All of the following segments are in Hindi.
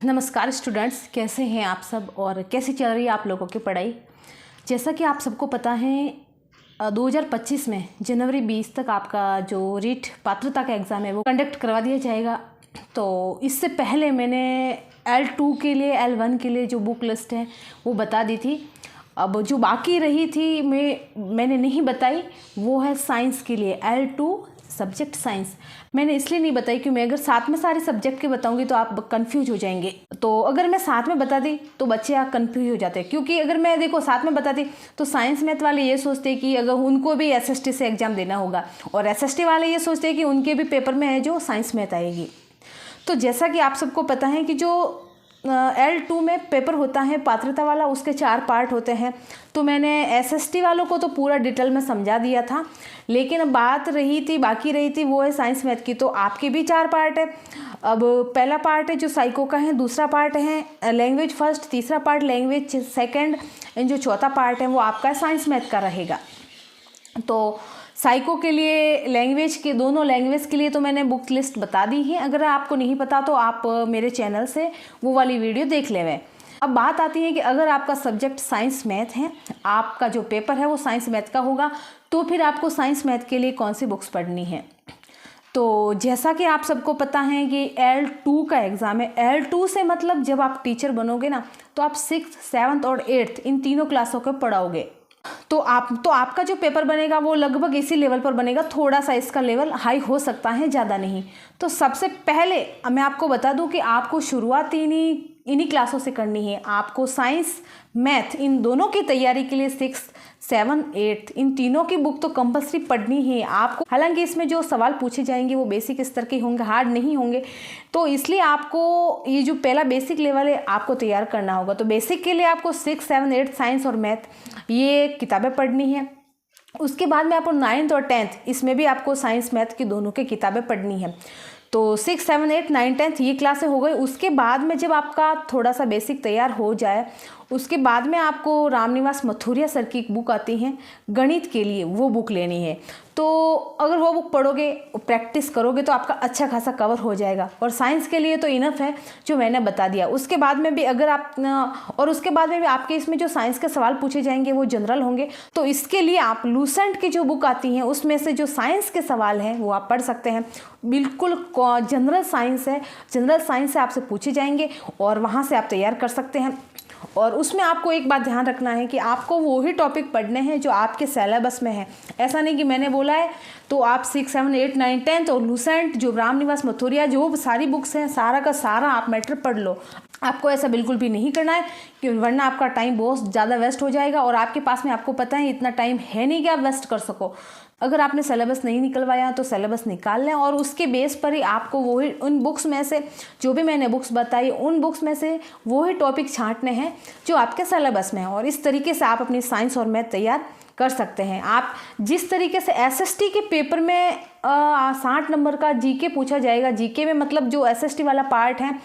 नमस्कार स्टूडेंट्स, कैसे हैं आप सब और कैसी चल रही है आप लोगों की पढ़ाई। जैसा कि आप सबको पता है 2025 में जनवरी 20 तक आपका जो रीट पात्रता का एग्ज़ाम है वो कंडक्ट करवा दिया जाएगा। तो इससे पहले मैंने L2 के लिए L1 के लिए जो बुक लिस्ट है वो बता दी थी। अब जो बाकी रही थी मैंने नहीं बताई, वो है साइंस के लिए L2 सब्जेक्ट साइंस। मैंने इसलिए नहीं बताई कि मैं अगर साथ में सारे सब्जेक्ट के बताऊंगी तो आप कंफ्यूज हो जाएंगे। तो अगर मैं साथ में बता दी तो बच्चे आप कंफ्यूज हो जाते हैं, क्योंकि अगर मैं देखो साथ में बताती तो साइंस मैथ वाले ये सोचते हैं कि अगर उनको भी SST से एग्ज़ाम देना होगा, और SST वाले ये सोचते हैं कि उनके भी पेपर में है जो साइंस मैथ आएगी। तो जैसा कि आप सबको पता है कि जो L2 में पेपर होता है पात्रता वाला, उसके 4 पार्ट होते हैं। तो मैंने SST वालों को तो पूरा डिटेल में समझा दिया था, लेकिन अब बाकी रही थी वो है साइंस मैथ की। तो आपके भी 4 पार्ट है। अब पहला पार्ट है जो साइको का है, दूसरा पार्ट है लैंग्वेज फर्स्ट, तीसरा पार्ट लैंग्वेज सेकंड, एंड जो चौथा पार्ट है वो आपका साइंस मैथ का रहेगा। तो साइको के लिए लैंग्वेज के दोनों लैंग्वेज के लिए तो मैंने बुक लिस्ट बता दी है। अगर आपको नहीं पता तो आप मेरे चैनल से वो वाली वीडियो देख लें। अब बात आती है कि अगर आपका सब्जेक्ट साइंस मैथ है, आपका जो पेपर है वो साइंस मैथ का होगा, तो फिर आपको साइंस मैथ के लिए कौन सी बुक्स पढ़नी है। तो जैसा कि आप सबको पता है कि L2 का एग्ज़ाम है। L2 से मतलब जब आप टीचर बनोगे ना, तो आप 6th, 7th और 8th इन तीनों क्लासों को पढ़ाओगे। तो आपका जो पेपर बनेगा वो लगभग इसी लेवल पर बनेगा, थोड़ा सा इसका लेवल हाई हो सकता है, ज़्यादा नहीं। तो सबसे पहले मैं आपको बता दूं कि आपको शुरुआत इन्हीं क्लासों से करनी है। आपको साइंस मैथ इन दोनों की तैयारी के लिए 6th, 7th, 8th इन तीनों की बुक तो कंपलसरी पढ़नी है आपको। हालांकि इसमें जो सवाल पूछे जाएंगे वो बेसिक स्तर के होंगे, हार्ड नहीं होंगे। तो इसलिए आपको ये जो पहला बेसिक लेवल है आपको तैयार करना होगा। तो बेसिक के लिए आपको 6th, 7th, 8th साइंस और मैथ ये किताबें पढ़नी है। उसके बाद में आपको 9th और 10th इसमें भी आपको साइंस मैथ की दोनों की किताबें पढ़नी है। तो 6, 7, 8, 9, 10th ये क्लासें हो गई। उसके बाद में जब आपका थोड़ा सा बेसिक तैयार हो जाए, उसके बाद में आपको रामनिवास मथुरिया सर की एक बुक आती है गणित के लिए, वो बुक लेनी है। तो अगर वो बुक पढ़ोगे, प्रैक्टिस करोगे तो आपका अच्छा खासा कवर हो जाएगा। और साइंस के लिए तो इनफ है जो मैंने बता दिया। उसके बाद में भी उसके बाद में भी आपके इसमें जो साइंस के सवाल पूछे जाएंगे वो जनरल होंगे। तो इसके लिए आप लूसेंट की जो बुक आती हैं उसमें से जो साइंस के सवाल हैं वो आप पढ़ सकते हैं। बिल्कुल जनरल साइंस है, जनरल साइंस से आपसे पूछे जाएंगे और वहाँ से आप तैयार कर सकते हैं। और उसमें आपको एक बात ध्यान रखना है कि आपको वही टॉपिक पढ़ने हैं जो आपके सिलेबस में है। ऐसा नहीं कि मैंने बोला है तो आप 6, 7, 8, 9, 10th और लूसेंट जो रामनिवास मथुरिया जो सारी बुक्स हैं सारा का सारा आप मैटर पढ़ लो। आपको ऐसा बिल्कुल भी नहीं करना है, कि वरना आपका टाइम बहुत ज़्यादा वेस्ट हो जाएगा। और आपके पास में आपको पता है इतना टाइम है नहीं कि आप वेस्ट कर सको। अगर आपने सिलेबस नहीं निकलवाया तो सिलेबस निकाल लें, और उसके बेस पर ही आपको वही उन बुक्स में से जो भी मैंने बुक्स बताई उन बुक्स में से वही टॉपिक छांटने हैं जो आपके सिलेबस में है। और इस तरीके से आप अपनी साइंस और मैथ तैयार कर सकते हैं। आप जिस तरीके से SST के पेपर में 60 नंबर का GK पूछा जाएगा, GK में मतलब जो SST वाला पार्ट है।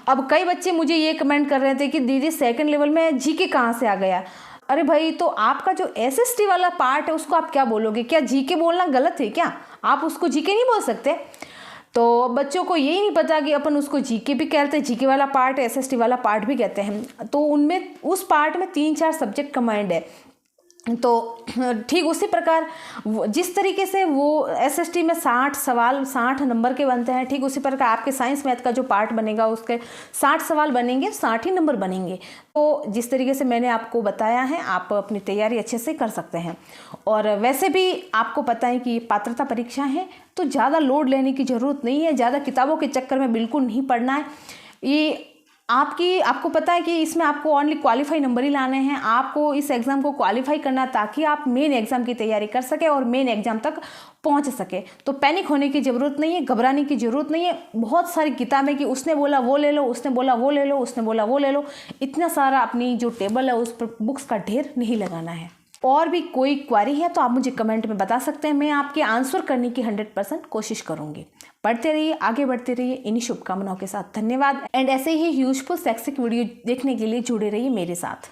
अब कई बच्चे मुझे ये कमेंट कर रहे थे कि दीदी सेकंड लेवल में GK कहाँ से आ गया। अरे भाई, तो आपका जो SST वाला पार्ट है उसको आप क्या बोलोगे? क्या GK बोलना गलत है क्या? आप उसको GK नहीं बोल सकते? तो बच्चों को यही नहीं पता कि अपन उसको GK भी कहते हैं, GK वाला पार्ट SST वाला पार्ट भी कहते हैं। तो उनमें उस पार्ट में 3-4 सब्जेक्ट कंबाइंड है। तो ठीक उसी प्रकार जिस तरीके से वो SST में 60 सवाल 60 नंबर के बनते हैं, ठीक उसी प्रकार आपके साइंस मैथ का जो पार्ट बनेगा उसके 60 सवाल बनेंगे, 60 ही नंबर बनेंगे। तो जिस तरीके से मैंने आपको बताया है आप अपनी तैयारी अच्छे से कर सकते हैं। और वैसे भी आपको पता है कि पात्रता परीक्षा है तो ज़्यादा लोड लेने की ज़रूरत नहीं है, ज़्यादा किताबों के चक्कर में बिल्कुल नहीं पढ़ना है। ये आपको पता है कि इसमें आपको ओनली क्वालिफाई नंबर ही लाने हैं। आपको इस एग्ज़ाम को क्वालिफाई करना ताकि आप मेन एग्ज़ाम की तैयारी कर सके और मेन एग्ज़ाम तक पहुंच सके। तो पैनिक होने की ज़रूरत नहीं है, घबराने की ज़रूरत नहीं है। बहुत सारी किताबें कि उसने बोला वो ले लो, उसने बोला वो ले लो, उसने बोला वो ले लो, इतना सारा अपनी जो टेबल है उस पर बुक्स का ढेर नहीं लगाना है। और भी कोई क्वेरी है तो आप मुझे कमेंट में बता सकते हैं, मैं आपके आंसर करने की 100% कोशिश करूंगी। पढ़ते रहिए, आगे बढ़ते रहिए, इन्हीं शुभकामनाओं के साथ धन्यवाद। एंड ऐसे ही यूजफुल शैक्षिक वीडियो देखने के लिए जुड़े रहिए मेरे साथ।